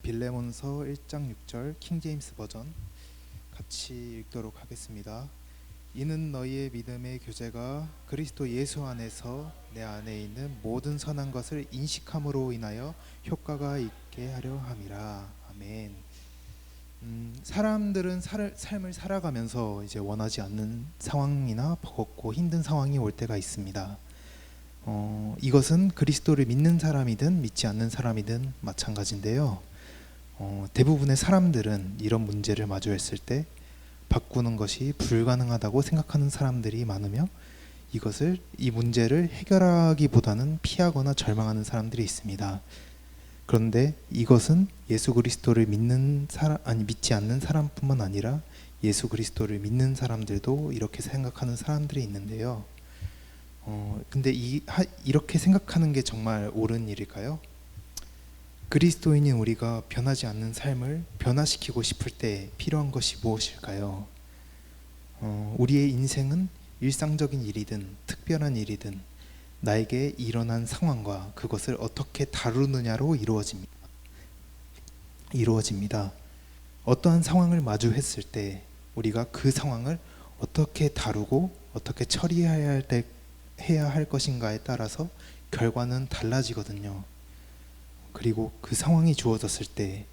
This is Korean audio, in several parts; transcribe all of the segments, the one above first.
빌레몬서 1장 6절 킹제임스 버전 같이 읽도록 하겠습니다. 이는 너희의 믿음의 교제가 그리스도 예수 안에서 내 안에 있는 모든 선한 것을 인식함으로 인하여 효과가 있게 하려 함이라. 아멘. 사람들은 삶을 살아가면서 이제 원하지 않는 상황이나 버겁고 힘든 상황이 올 때가 있습니다. 이것은 그리스도를 믿는 사람이든 믿지 않는 사람이든 마찬가지인데요. 대부분의 사람들은 이런 문제를 마주했을 때 바꾸는 것이 불가능하다고 생각하는 사람들이 많으며 이 문제를 해결하기보다는 피하거나 절망하는 사람들이 있습니다. 그런데 이것은 예수 그리스도를 믿지 않는 사람뿐만 아니라 예수 그리스도를 믿는 사람들도 이렇게 생각하는 사람들이 있는데요. 근데 이렇게 생각하는 게 정말 옳은 일일까요? 그리스도인인 우리가 변하지 않는 삶을 변화시키고 싶을 때 필요한 것이 무엇일까요? 우리의 인생은 일상적인 일이든 특별한 일이든 나에게 일어난 상황과 그것을 어떻게 다루느냐로 이루어집니다. 어떠한 상황을 마주했을 때 우리가 그 상황을 어떻게 다루고 어떻게 처리해야 할 것인가에 따라서 결과는 달라지거든요. 그리고 그 상황이 주어졌을 때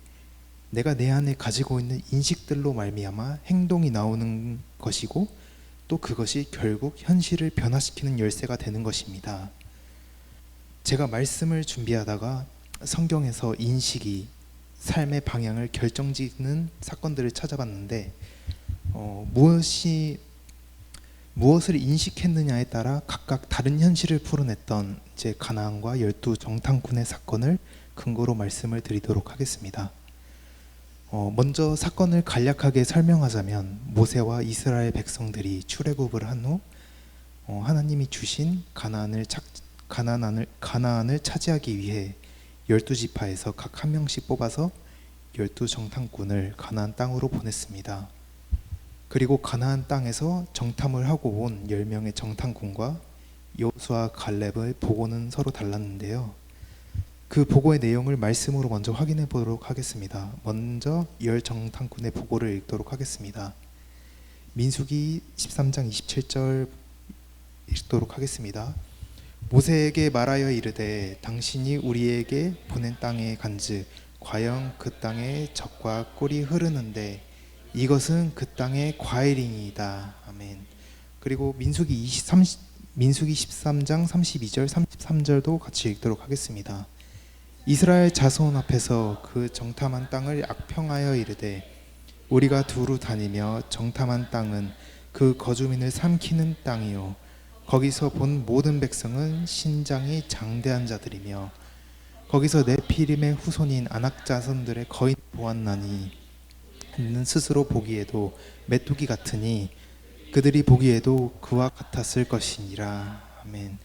내가 내 안에 가지고 있는 인식들로 말미암아 행동이 나오는 것이고 또 그것이 결국 현실을 변화시키는 열쇠가 되는 것입니다. 제가 말씀을 준비하다가 성경에서 인식이 삶의 방향을 결정짓는 사건들을 찾아봤는데 무엇을 인식했느냐에 따라 각각 다른 현실을 풀어냈던 이제 가나안과 12 정탐꾼의 사건을 근거로 말씀을 드리도록 하겠습니다. 먼저 사건을 간략하게 설명하자면 모세와 이스라엘 백성들이 출애굽을 한 후 하나님이 주신 가나안을 차지하기 위해 12지파에서 각 한 명씩 뽑아서 12 정탐꾼을 가나안 땅으로 보냈습니다. 그리고 가나안 땅에서 정탐을 하고 온 10명의 정탐꾼과 여호수아 갈렙의 보고는 서로 달랐는데요. 그 보고의 내용을 말씀으로 먼저 확인해 보도록 하겠습니다. 먼저 10 정탐꾼의 보고를 읽도록 하겠습니다. 민수기 13장 27절 읽도록 하겠습니다. 모세에게 말하여 이르되 당신이 우리에게 보낸 땅에 간즉 과연 그 땅에 젖과 꿀이 흐르는데 이것은 그 땅의 과일이니이다. 아멘. 그리고 민수기 13장 32절 33절도 같이 읽도록 하겠습니다. 이스라엘 자손 앞에서 그 정탐한 땅을 악평하여 이르되 우리가 두루 다니며 정탐한 땅은 그 거주민을 삼키는 땅이요 거기서 본 모든 백성은 신장이 장대한 자들이며 거기서 네피림의 후손인 아낙 자손들의 거인 보았나니 이는 스스로 보기에도 메뚜기 같으니 그들이 보기에도 그와 같았을 것이니라. 아멘.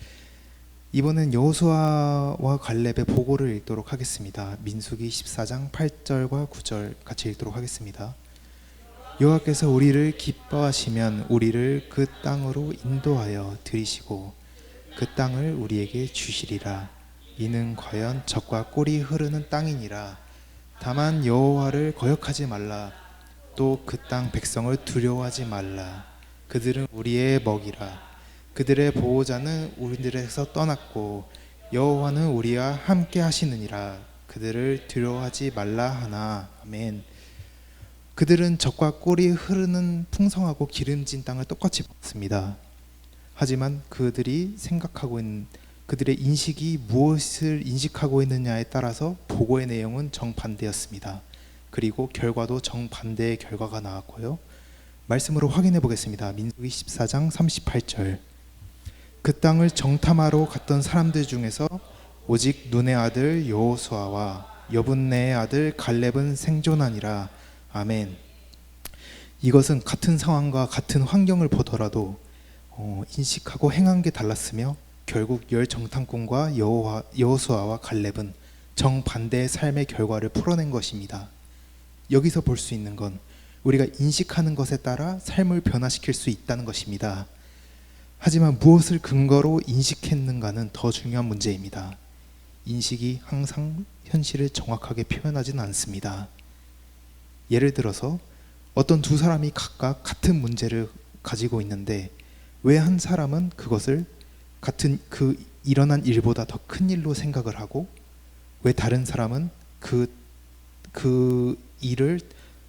이번엔 여호수아와 갈렙의 보고를 읽도록 하겠습니다. 민수기 14장 8절과 9절 같이 읽도록 하겠습니다. 여호와께서 우리를 기뻐하시면 우리를 그 땅으로 인도하여 들이시고 그 땅을 우리에게 주시리라. 이는 과연 젖과 꿀이 흐르는 땅이니라. 다만 여호와를 거역하지 말라. 또 그 땅 백성을 두려워하지 말라. 그들은 우리의 먹이라. 그들의 보호자는 우리들에서 떠났고 여호와는 우리와 함께 하시느니라. 그들을 두려워하지 말라 하나. 아멘. 그들은 젖과 꿀이 흐르는 풍성하고 기름진 땅을 똑같이 먹습니다. 하지만 그들의 인식이 무엇을 인식하고 있느냐에 따라서 보고의 내용은 정반대였습니다. 그리고 결과도 정반대의 결과가 나왔고요. 말씀으로 확인해 보겠습니다. 민수기 14장 38절. 그 땅을 정탐하러 갔던 사람들 중에서 오직 눈의 아들 여호수아와 여분네의 아들 갈렙은 생존하니라. 아멘. 이것은 같은 상황과 같은 환경을 보더라도 인식하고 행한 게 달랐으며 결국 10 정탐꾼과 여호수아와 갈렙은 정반대의 삶의 결과를 풀어낸 것입니다. 여기서 볼 수 있는 건 우리가 인식하는 것에 따라 삶을 변화시킬 수 있다는 것입니다. 하지만 무엇을 근거로 인식했는가는 더 중요한 문제입니다. 인식이 항상 현실을 정확하게 표현하지는 않습니다. 예를 들어서 어떤 두 사람이 각각 같은 문제를 가지고 있는데 왜 한 사람은 그것을 같은 그 일어난 일보다 더 큰 일로 생각을 하고 왜 다른 사람은 그 일을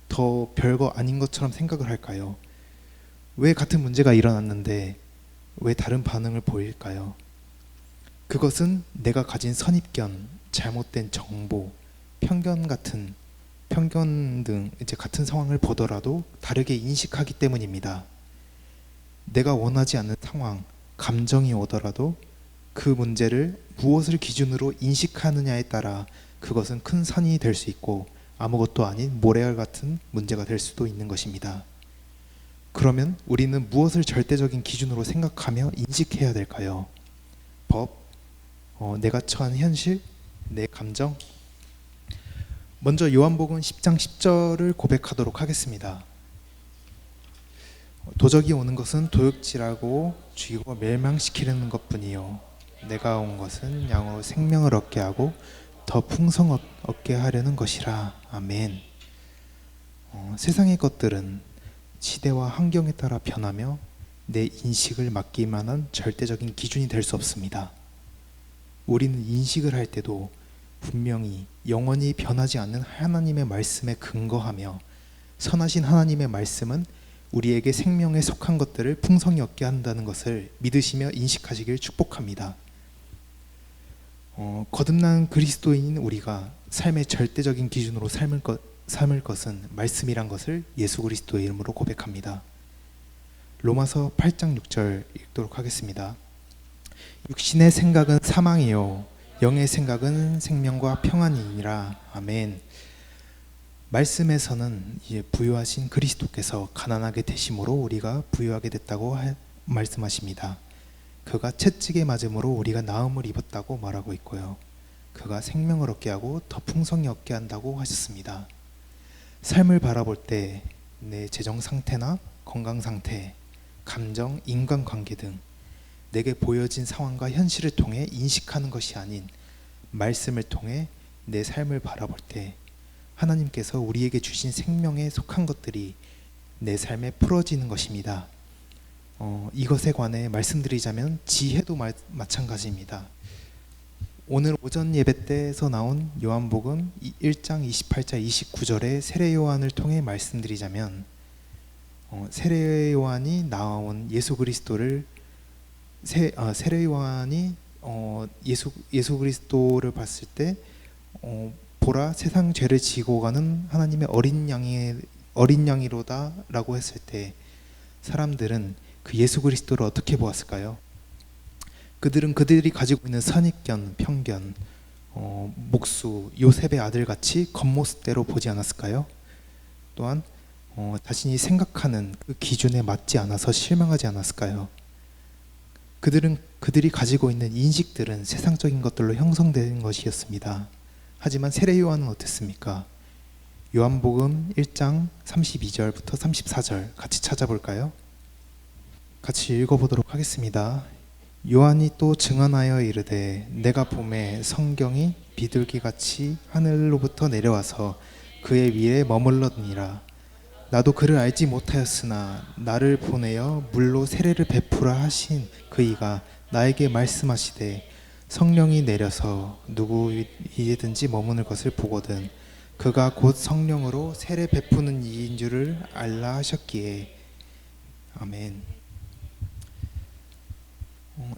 더 별거 아닌 것처럼 생각을 할까요? 왜 같은 문제가 일어났는데 왜 다른 반응을 보일까요? 그것은 내가 가진 선입견, 잘못된 정보, 편견 등 이제 같은 상황을 보더라도 다르게 인식하기 때문입니다. 내가 원하지 않는 상황, 감정이 오더라도 그 문제를 무엇을 기준으로 인식하느냐에 따라 그것은 큰 산이 될 수 있고 아무것도 아닌 모래알 같은 문제가 될 수도 있는 것입니다. 그러면 우리는 무엇을 절대적인 기준으로 생각하며 인식해야 될까요? 법, 내가 처한 현실, 내 감정. 먼저 요한복음 10장 10절을 고백하도록 하겠습니다. 도적이 오는 것은 도둑질하고 죽이고 멸망시키려는 것뿐이요 내가 온 것은 양으로 생명을 얻게 하고 더 풍성 얻게 하려는 것이라. 아멘. 세상의 것들은 시대와 환경에 따라 변하며 내 인식을 맡길 만한 절대적인 기준이 될 수 없습니다. 우리는 인식을 할 때도 분명히 영원히 변하지 않는 하나님의 말씀에 근거하며 선하신 하나님의 말씀은 우리에게 생명에 속한 것들을 풍성히 얻게 한다는 것을 믿으시며 인식하시길 축복합니다. 거듭난 그리스도인인 우리가 삶의 절대적인 기준으로 삶을 것은 말씀이란 것을 예수 그리스도의 이름으로 고백합니다. 로마서 8장 6절 읽도록 하겠습니다. 육신의 생각은 사망이요 영의 생각은 생명과 평안이니라. 아멘. 말씀에서는 이제 부유하신 그리스도께서 가난하게 되심으로 우리가 부유하게 됐다고 말씀하십니다. 그가 채찍에 맞음으로 우리가 나음을 입었다고 말하고 있고요. 그가 생명을 얻게 하고 더 풍성히 얻게 한다고 하셨습니다. 삶을 바라볼 때 내 재정 상태나 건강 상태, 감정, 인간관계 등 내게 보여진 상황과 현실을 통해 인식하는 것이 아닌 말씀을 통해 내 삶을 바라볼 때 하나님께서 우리에게 주신 생명에 속한 것들이 내 삶에 풀어지는 것입니다. 이것에 관해 말씀드리자면 지혜도 마찬가지입니다. 오늘 오전 예배 때에서 나온 요한복음 1장 28절 29절의 세례 요한을 통해 말씀드리자면 세례 요한이 나온 예수 그리스도를 세례 요한이 예수 그리스도를 봤을 때 보라 세상 죄를 지고 가는 하나님의 어린 양이로다 라고 했을 때 사람들은 그 예수 그리스도를 어떻게 보았을까요? 그들이 가지고 있는 선입견, 편견, 목수, 요셉의 아들같이 겉모습대로 보지 않았을까요? 또한 자신이 생각하는 그 기준에 맞지 않아서 실망하지 않았을까요? 그들이 가지고 있는 인식들은 세상적인 것들로 형성된 것이었습니다. 하지만 세례 요한은 어땠습니까? 요한복음 1장 32절부터 34절 같이 찾아볼까요? 같이 읽어보도록 하겠습니다. 요한이 또 증언하여 이르되 내가 보매 성경이 비둘기같이 하늘로부터 내려와서 그의 위에 머물렀느니라. 나도 그를 알지 못하였으나 나를 보내어 물로 세례를 베푸라 하신 그이가 나에게 말씀하시되 성령이 내려서 누구 위에든지 머무는 것을 보거든 그가 곧 성령으로 세례 베푸는 이인 줄을 알라 하셨기에. 아멘.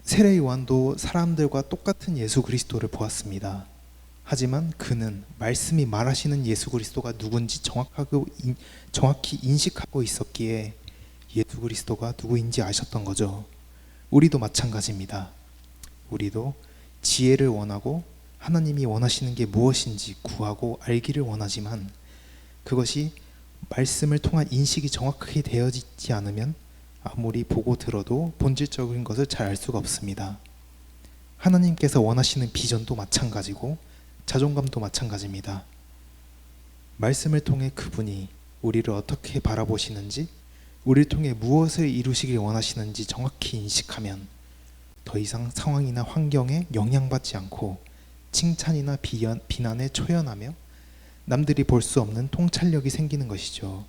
세례 요한도 사람들과 똑같은 예수 그리스도를 보았습니다. 하지만 그는 말씀이 말하시는 예수 그리스도가 누군지 정확히 인식하고 있었기에 예수 그리스도가 누구인지 아셨던 거죠. 우리도 마찬가지입니다. 우리도 지혜를 원하고 하나님이 원하시는 게 무엇인지 구하고 알기를 원하지만 그것이 말씀을 통한 인식이 정확하게 되어지지 않으면 아무리 보고 들어도 본질적인 것을 잘 알 수가 없습니다. 하나님께서 원하시는 비전도 마찬가지고 자존감도 마찬가지입니다. 말씀을 통해 그분이 우리를 어떻게 바라보시는지, 우리를 통해 무엇을 이루시길 원하시는지 정확히 인식하면 더 이상 상황이나 환경에 영향받지 않고 칭찬이나 비난에 초연하며 남들이 볼 수 없는 통찰력이 생기는 것이죠.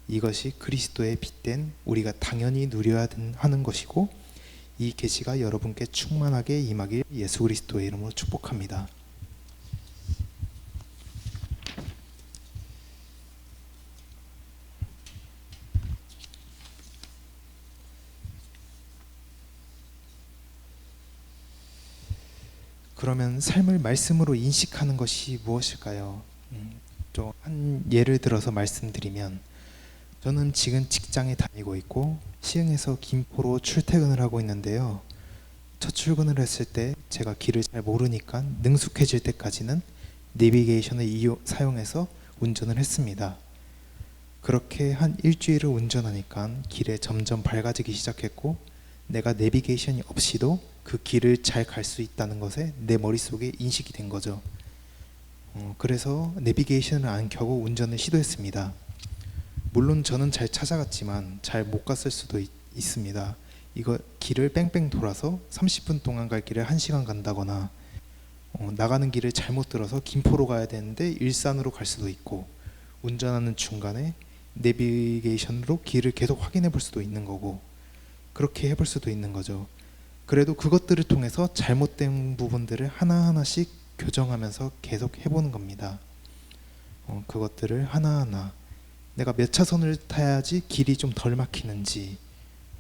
이것이 그리스도의 빛된 우리가 당연히 누려야 하는 것이고, 이 계시가 여러분께 충만하게 임하길 예수 그리스도의 이름으로 축복합니다. 그러면 삶을 말씀으로 인식하는 것이 무엇일까요? 또 한 예를 들어서 말씀드리면, 저는 지금 직장에 다니고 있고 시흥에서 김포로 출퇴근을 하고 있는데요. 첫 출근을 했을 때 제가 길을 잘 모르니까 능숙해질 때까지는 내비게이션을 사용해서 운전을 했습니다. 그렇게 한 일주일을 운전하니까 길에 점점 밝아지기 시작했고, 내가 내비게이션이 없이도 그 길을 잘 갈 수 있다는 것에 내 머릿속에 인식이 된 거죠. 그래서 내비게이션을 안 켜고 운전을 시도했습니다. 물론 저는 잘 찾아갔지만 잘 못 갔을 수도 있습니다. 이거 길을 뺑뺑 돌아서 30분 동안 갈 길을 1시간 간다거나, 나가는 길을 잘못 들어서 김포로 가야 되는데 일산으로 갈 수도 있고, 운전하는 중간에 내비게이션으로 길을 계속 확인해 볼 수도 있는 거고, 그렇게 해볼 수도 있는 거죠. 그래도 그것들을 통해서 잘못된 부분들을 하나하나씩 교정하면서 계속 해보는 겁니다. 그것들을 하나하나, 내가 몇 차선을 타야지 길이 좀 덜 막히는지,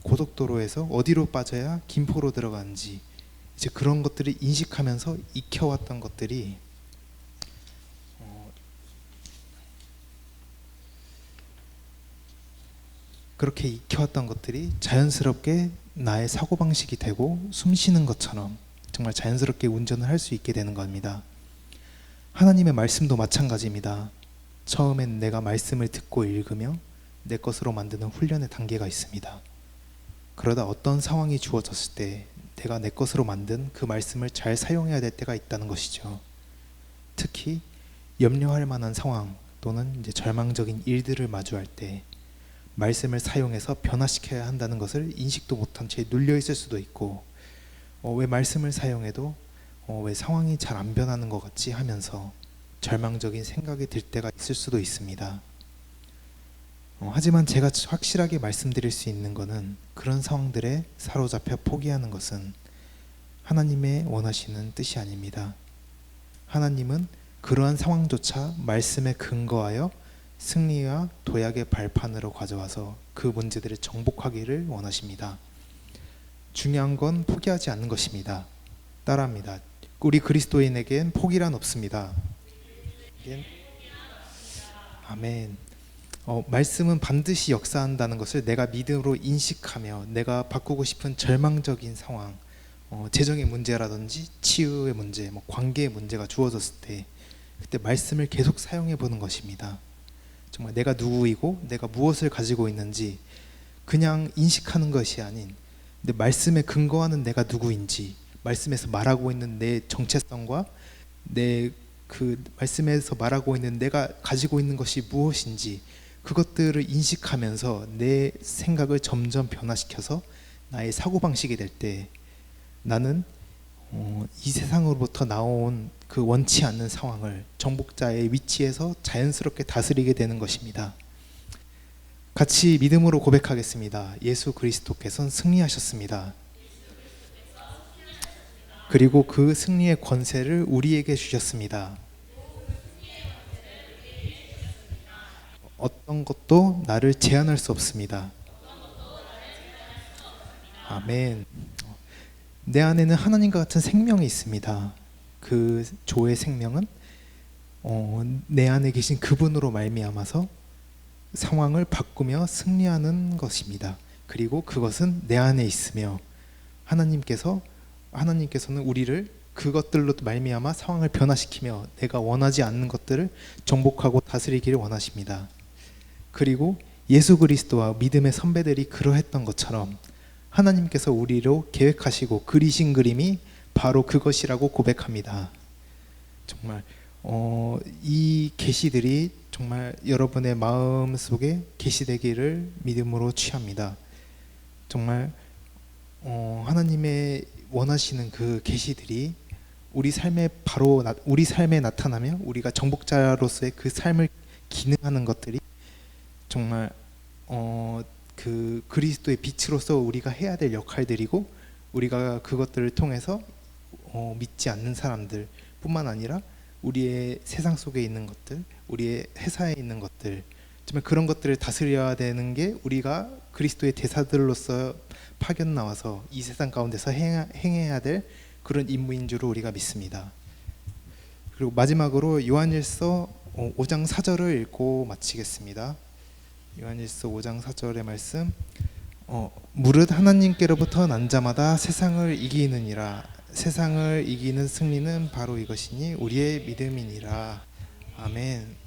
고속도로에서 어디로 빠져야 김포로 들어가는지, 이제 그런 것들을 인식하면서 익혀왔던 것들이 그렇게 익혀왔던 것들이 자연스럽게 나의 사고방식이 되고, 숨쉬는 것처럼 정말 자연스럽게 운전을 할 수 있게 되는 겁니다. 하나님의 말씀도 마찬가지입니다. 처음엔 내가 말씀을 듣고 읽으며 내 것으로 만드는 훈련의 단계가 있습니다. 그러다 어떤 상황이 주어졌을 때 내가 내 것으로 만든 그 말씀을 잘 사용해야 될 때가 있다는 것이죠. 특히 염려할 만한 상황 또는 이제 절망적인 일들을 마주할 때 말씀을 사용해서 변화시켜야 한다는 것을 인식도 못한 채 눌려 있을 수도 있고, 왜 말씀을 사용해도 왜 상황이 잘 안 변하는 것 같지 하면서 절망적인 생각이 들 때가 있을 수도 있습니다. 하지만 제가 확실하게 말씀드릴 수 있는 것은, 그런 상황들에 사로잡혀 포기하는 것은 하나님의 원하시는 뜻이 아닙니다. 하나님은 그러한 상황조차 말씀에 근거하여 승리와 도약의 발판으로 가져와서 그 문제들을 정복하기를 원하십니다. 중요한 건 포기하지 않는 것입니다. 따라합니다. 우리 그리스도인에겐 포기란 없습니다. 아멘. 말씀은 반드시 역사한다는 것을 내가 믿음으로 인식하며, 내가 바꾸고 싶은 절망적인 상황, 재정의 문제라든지 치유의 문제, 관계의 문제가 주어졌을 때, 그때 말씀을 계속 사용해 보는 것입니다. 정말 내가 누구이고 내가 무엇을 가지고 있는지 그냥 인식하는 것이 아닌, 내 말씀에 근거하는 내가 누구인지, 말씀에서 말하고 있는 내 정체성과 내 그 말씀에서 말하고 있는 내가 가지고 있는 것이 무엇인지, 그것들을 인식하면서 내 생각을 점점 변화시켜서 나의 사고방식이 될 때, 나는 이 세상으로부터 나온 그 원치 않는 상황을 정복자의 위치에서 자연스럽게 다스리게 되는 것입니다. 같이 믿음으로 고백하겠습니다. 예수 그리스도께서는 승리하셨습니다. 그리고 그 승리의 권세를 우리에게 주셨습니다. 어떤 것도 나를 제한할 수 없습니다. 아멘. 내 안에는 하나님과 같은 생명이 있습니다. 그 조의 생명은 내 안에 계신 그분으로 말미암아서 상황을 바꾸며 승리하는 것입니다. 그리고 그것은 내 안에 있으며, 하나님께서는 우리를 그것들로 말미암아 상황을 변화시키며 내가 원하지 않는 것들을 정복하고 다스리기를 원하십니다. 그리고 예수 그리스도와 믿음의 선배들이 그러했던 것처럼 하나님께서 우리로 계획하시고 그리신 그림이 바로 그것이라고 고백합니다. 정말 이 계시들이 정말 여러분의 마음속에 계시되기를 믿음으로 취합니다. 정말 하나님의 원하시는 그 계시들이 우리 삶에 나타나며 우리가 정복자로서의 그 삶을 기능하는 것들이 정말 그 그리스도의 빛으로서 우리가 해야 될 역할들이고, 우리가 그것들을 통해서 믿지 않는 사람들 뿐만 아니라 우리의 세상 속에 있는 것들, 우리의 회사에 있는 것들, 정말 그런 것들을 다스려야 되는 게 우리가 그리스도의 대사들로서 파견 나와서 이 세상 가운데서 행해야 될 그런 임무인 줄 우리가 믿습니다. 그리고 마지막으로 요한일서 5장 4절을 읽고 마치겠습니다. 요한일서 5장 4절의 말씀, 무릇 하나님께로부터 난 자마다 세상을 이기느니라. 세상을 이기는 승리는 바로 이것이니 우리의 믿음이니라. 아멘.